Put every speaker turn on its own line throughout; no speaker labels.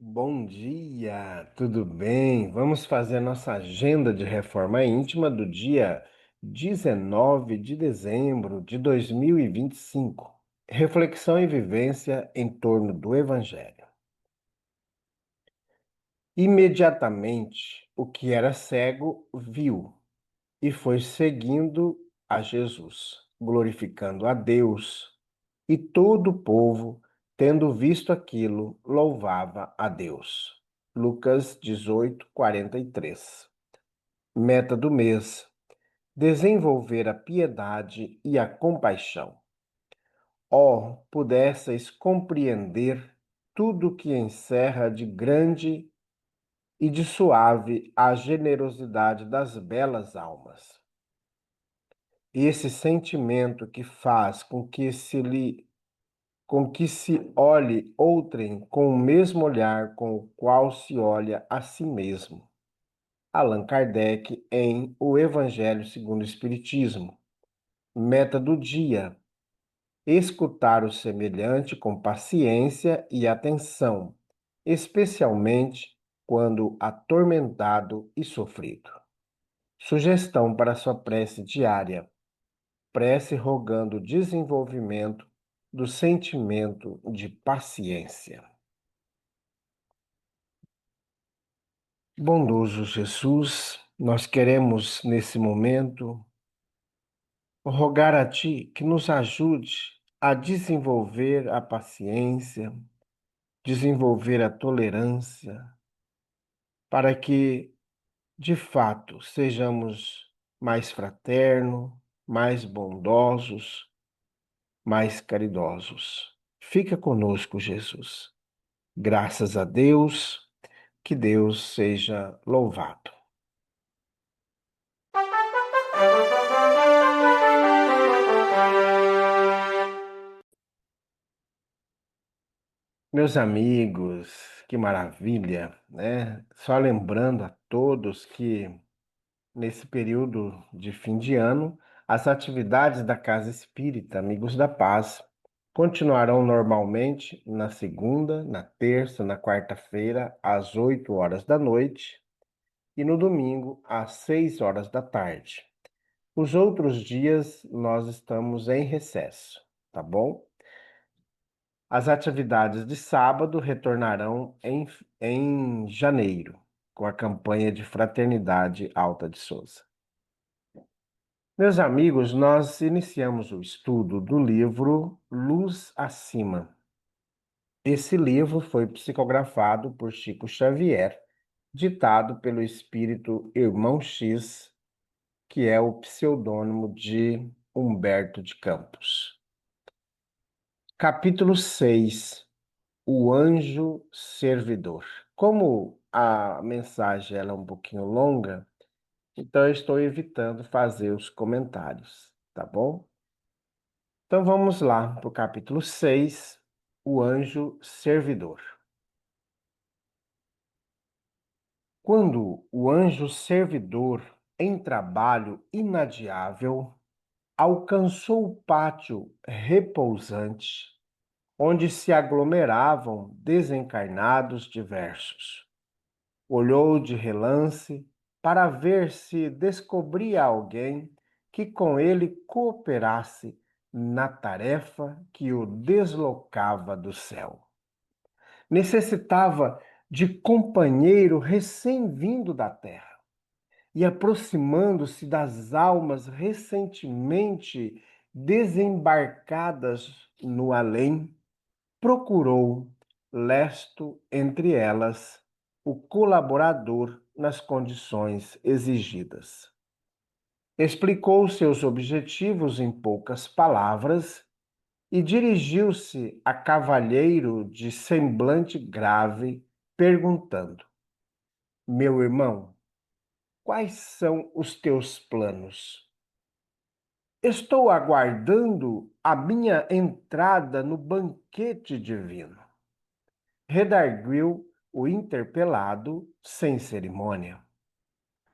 Bom dia, tudo bem? Vamos fazer a nossa agenda de reforma íntima do dia 19 de dezembro de 2025. Reflexão e vivência em torno do Evangelho. Imediatamente, o que era cego viu e foi seguindo a Jesus, glorificando a Deus. E todo o povo, tendo visto aquilo, louvava a Deus. Lucas 18:43. Meta do mês: desenvolver a piedade e a compaixão. Ó, pudesseis compreender tudo que encerra de grande e de suave a generosidade das belas almas. Esse sentimento que faz com que se olhe outrem com o mesmo olhar com o qual se olha a si mesmo. Allan Kardec em O Evangelho segundo o Espiritismo. Meta do dia: escutar o semelhante com paciência e atenção, especialmente quando atormentado e sofrido. Sugestão para sua prece diária: prece rogando o desenvolvimento do sentimento de paciência. Bondoso Jesus, nós queremos nesse momento rogar a Ti que nos ajude a desenvolver a paciência, desenvolver a tolerância, para que, de fato, sejamos mais fraternos, mais bondosos, mais caridosos. Fica conosco, Jesus. Graças a Deus, que Deus seja louvado. Meus amigos, que maravilha, né? Só lembrando a todos que nesse período de fim de ano, as atividades da Casa Espírita Amigos da Paz continuarão normalmente na segunda, na terça, na quarta-feira, às 8 horas da noite e no domingo, às 6 horas da tarde. Os outros dias nós estamos em recesso, tá bom? As atividades de sábado retornarão em janeiro, com a campanha de Fraternidade Alta de Souza. Meus amigos, nós iniciamos o estudo do livro Luz Acima. Esse livro foi psicografado por Chico Xavier, ditado pelo espírito Irmão X, que é o pseudônimo de Humberto de Campos. Capítulo 6: O Anjo Servidor. Como a mensagem ela é um pouquinho longa, então eu estou evitando fazer os comentários, tá bom? Então vamos lá para o capítulo 6, o anjo servidor. Quando o anjo servidor, em trabalho inadiável, alcançou o pátio repousante, onde se aglomeravam desencarnados diversos, olhou de relance para ver se descobria alguém que com ele cooperasse na tarefa que o deslocava do céu. Necessitava de companheiro recém-vindo da terra e aproximando-se das almas recentemente desembarcadas no além, procurou, lesto entre elas, o colaborador nas condições exigidas. Explicou seus objetivos em poucas palavras e dirigiu-se a cavalheiro de semblante grave, perguntando: Meu irmão, quais são os teus planos? Estou aguardando a minha entrada no banquete divino, redarguiu o interpelado sem cerimônia.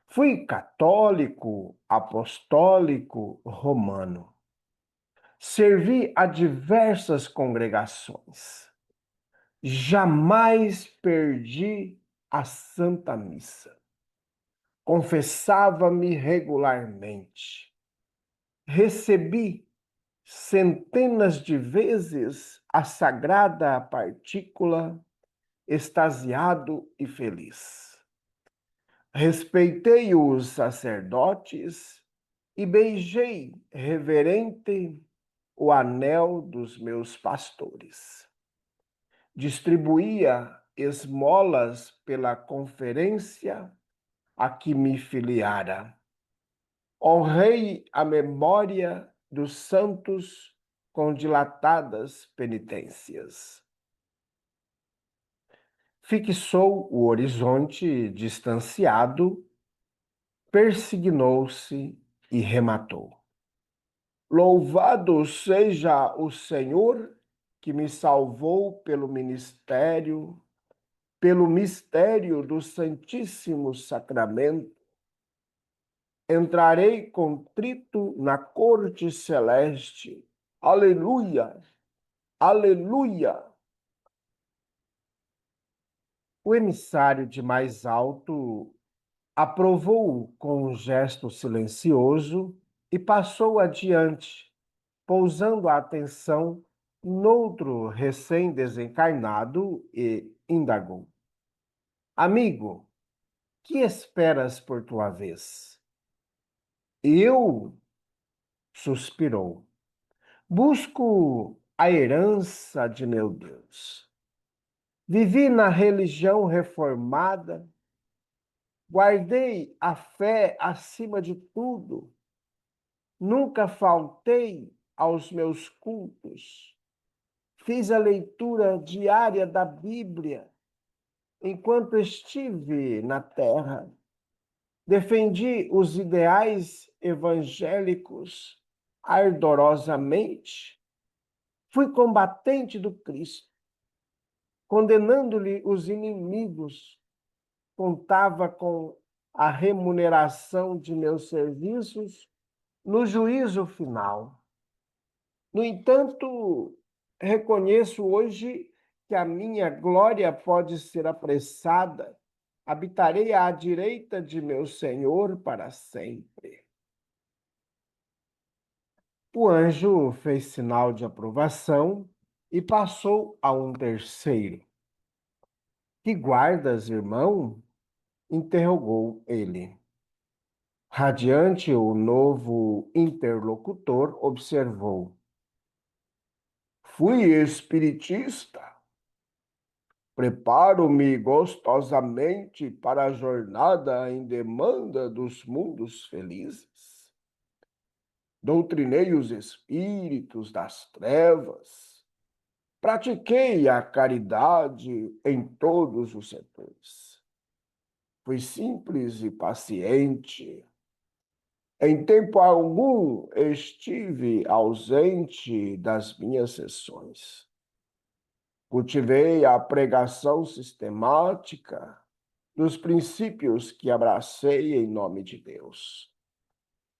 Fui católico, apostólico, romano. Servi a diversas congregações. Jamais perdi a Santa Missa. Confessava-me regularmente. Recebi centenas de vezes a sagrada partícula, extasiado e feliz. Respeitei os sacerdotes e beijei reverente o anel dos meus pastores. Distribuía esmolas pela conferência a que me filiara. Honrei a memória dos santos com dilatadas penitências. Fixou o horizonte distanciado, persignou-se e rematou. Louvado seja o Senhor que me salvou pelo mistério do Santíssimo Sacramento. Entrarei contrito na corte celeste. Aleluia! Aleluia! O emissário de mais alto aprovou com um gesto silencioso e passou adiante, pousando a atenção noutro recém-desencarnado e indagou: Amigo, que esperas por tua vez? Eu, suspirou, busco a herança de meu Deus. Vivi na religião reformada, guardei a fé acima de tudo, nunca faltei aos meus cultos, fiz a leitura diária da Bíblia enquanto estive na terra, defendi os ideais evangélicos ardorosamente, fui combatente do Cristo, condenando-lhe os inimigos, contava com a remuneração de meus serviços no juízo final. No entanto, reconheço hoje que a minha glória pode ser apressada. Habitarei à direita de meu Senhor para sempre. O anjo fez sinal de aprovação e passou a um terceiro. Que guardas, irmão? Interrogou ele. Radiante, o novo interlocutor observou. Fui espiritista. Preparo-me gostosamente para a jornada em demanda dos mundos felizes. Doutrinei os espíritos das trevas. Pratiquei a caridade em todos os setores. Fui simples e paciente. Em tempo algum estive ausente das minhas sessões. Cultivei a pregação sistemática dos princípios que abracei em nome de Deus.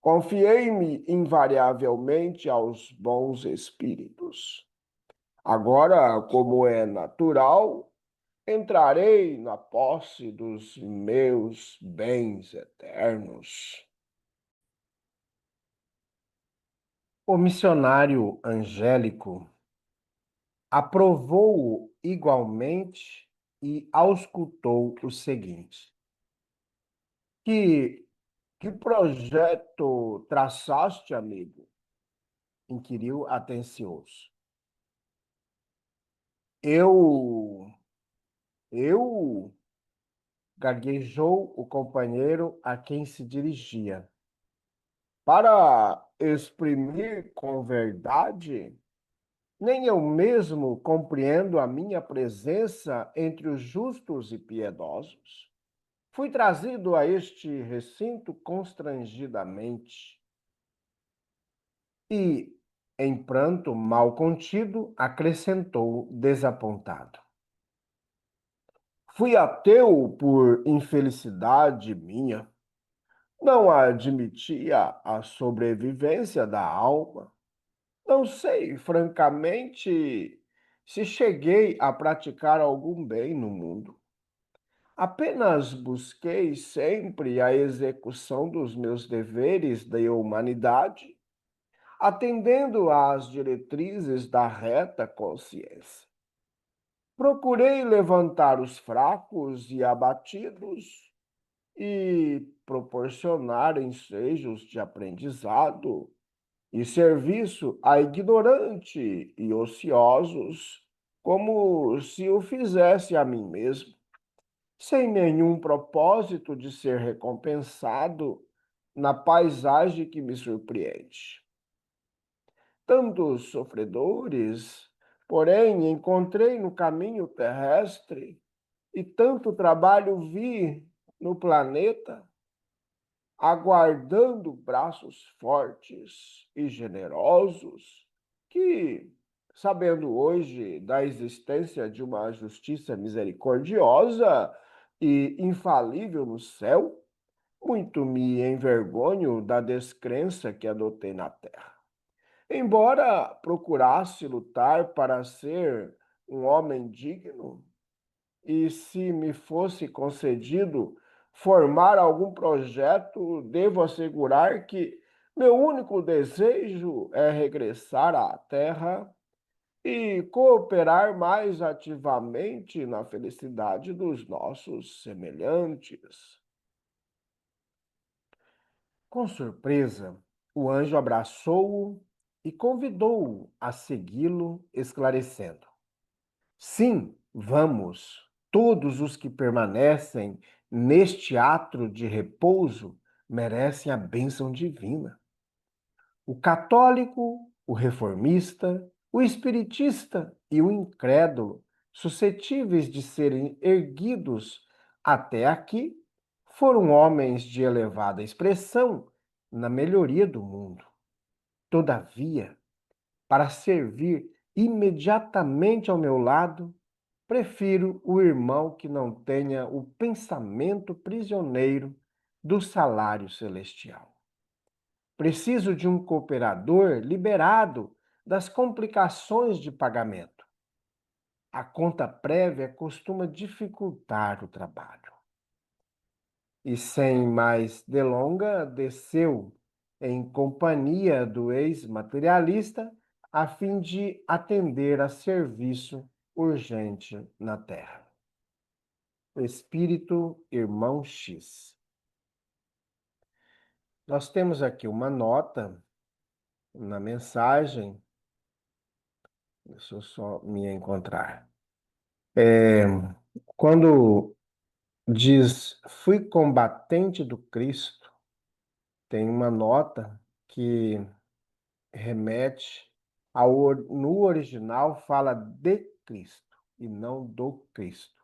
Confiei-me invariavelmente aos bons espíritos. Agora, como é natural, entrarei na posse dos meus bens eternos. O missionário angélico aprovou-o igualmente e auscultou o seguinte: Que, que projeto traçaste, amigo? Inquiriu atencioso. Eu, eu, gaguejou o companheiro a quem se dirigia. Para exprimir com verdade, nem eu mesmo compreendo a minha presença entre os justos e piedosos. Fui trazido a este recinto constrangidamente e, em pranto mal contido, acrescentou desapontado. Fui ateu por infelicidade minha. Não admitia a sobrevivência da alma. Não sei, francamente, se cheguei a praticar algum bem no mundo. Apenas busquei sempre a execução dos meus deveres da humanidade, atendendo às diretrizes da reta consciência. Procurei levantar os fracos e abatidos e proporcionar ensejos de aprendizado e serviço a ignorante e ociosos, como se o fizesse a mim mesmo, sem nenhum propósito de ser recompensado na paisagem que me surpreende. Tantos sofredores, porém, encontrei no caminho terrestre, e tanto trabalho vi no planeta, aguardando braços fortes e generosos, que, sabendo hoje da existência de uma justiça misericordiosa e infalível no céu, muito me envergonho da descrença que adotei na terra. Embora procurasse lutar para ser um homem digno, e se me fosse concedido formar algum projeto, devo assegurar que meu único desejo é regressar à Terra e cooperar mais ativamente na felicidade dos nossos semelhantes. Com surpresa, o anjo abraçou-o e convidou-o a segui-lo, esclarecendo: Sim, vamos. Todos os que permanecem neste atro de repouso merecem a bênção divina. O católico, o reformista, o espiritista e o incrédulo, suscetíveis de serem erguidos até aqui, foram homens de elevada expressão na melhoria do mundo. Todavia, para servir imediatamente ao meu lado, prefiro o irmão que não tenha o pensamento prisioneiro do salário celestial. Preciso de um cooperador liberado das complicações de pagamento. A conta prévia costuma dificultar o trabalho. E sem mais delonga, desceu em companhia do ex-materialista a fim de atender a serviço urgente na terra. Espírito Irmão X. Nós temos aqui uma nota na mensagem, deixa eu só me encontrar. Quando diz, fui combatente do Cristo, tem uma nota que remete no original fala de Cristo e não do Cristo.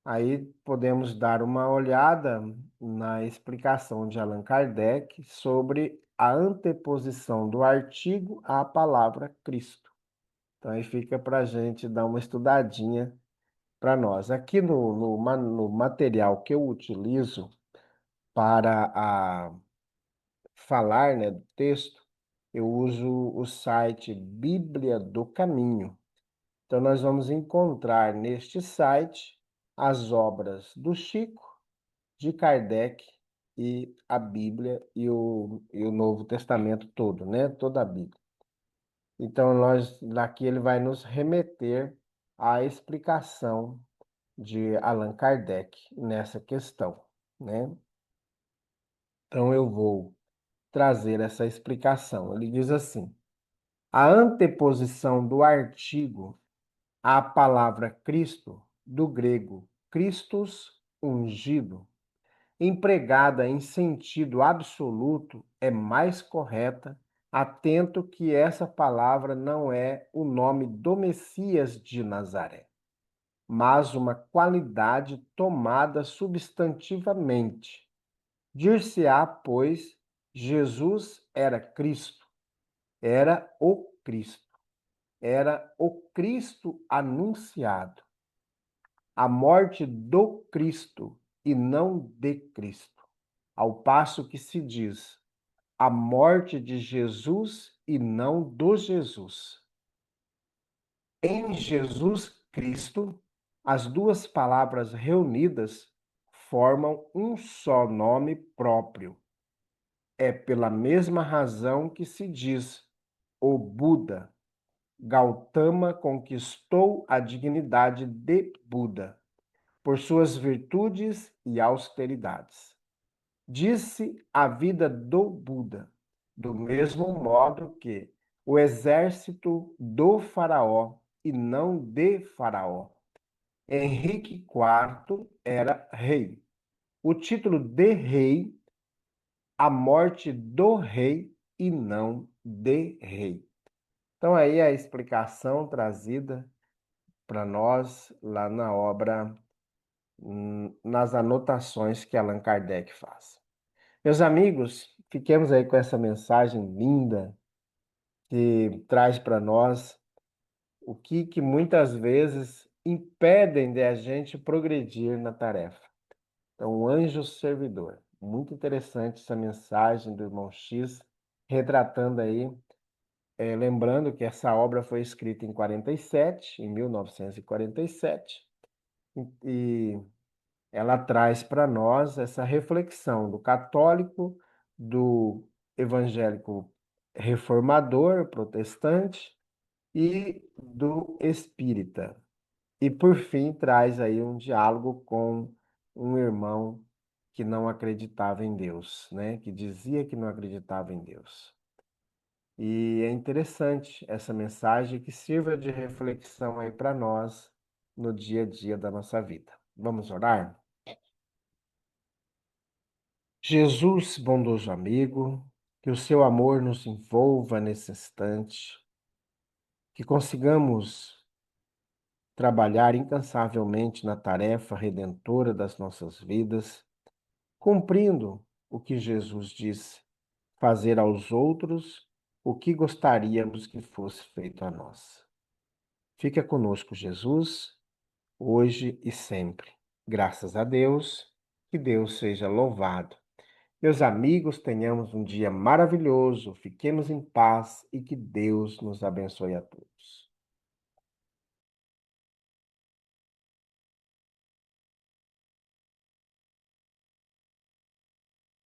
Aí podemos dar uma olhada na explicação de Allan Kardec sobre a anteposição do artigo à palavra Cristo. Então aí fica para a gente dar uma estudadinha para nós. Aqui no material que eu utilizo para falar, né, do texto, eu uso o site Bíblia do Caminho. Então, nós vamos encontrar neste site as obras do Chico, de Kardec e a Bíblia e o Novo Testamento todo, né? Toda a Bíblia. Então, daqui ele vai nos remeter à explicação de Allan Kardec nessa questão, né? Então, eu vou trazer essa explicação. Ele diz assim: a anteposição do artigo à palavra Cristo, do grego Christus, ungido, empregada em sentido absoluto, é mais correta, atento que essa palavra não é o nome do Messias de Nazaré, mas uma qualidade tomada substantivamente. Dir-se-á, pois, Jesus era Cristo, era o Cristo anunciado, a morte do Cristo e não de Cristo, ao passo que se diz a morte de Jesus e não do Jesus. Em Jesus Cristo, as duas palavras reunidas formam um só nome próprio. É pela mesma razão que se diz o Buda. Gautama conquistou a dignidade de Buda por suas virtudes e austeridades. Disse a vida do Buda, do mesmo modo que o exército do faraó e não de faraó. Henrique IV era rei. O título de rei, a morte do rei e não de rei. Então aí a explicação trazida para nós lá na obra, nas anotações que Allan Kardec faz. Meus amigos, fiquemos aí com essa mensagem linda que traz para nós o que muitas vezes impedem de a gente progredir na tarefa. Então, o anjo servidor. Muito interessante essa mensagem do irmão X, retratando aí, lembrando que essa obra foi escrita em 47, em 1947, e ela traz para nós essa reflexão do católico, do evangélico reformador, protestante e do espírita. E por fim traz aí um diálogo com um irmão que não acreditava em Deus, né? Que dizia que não acreditava em Deus. E é interessante essa mensagem que sirva de reflexão aí para nós no dia a dia da nossa vida. Vamos orar? Jesus, bondoso amigo, que o seu amor nos envolva nesse instante, que consigamos trabalhar incansavelmente na tarefa redentora das nossas vidas, cumprindo o que Jesus disse, fazer aos outros o que gostaríamos que fosse feito a nós. Fica conosco, Jesus, hoje e sempre. Graças a Deus, que Deus seja louvado. Meus amigos, tenhamos um dia maravilhoso, fiquemos em paz e que Deus nos abençoe a todos.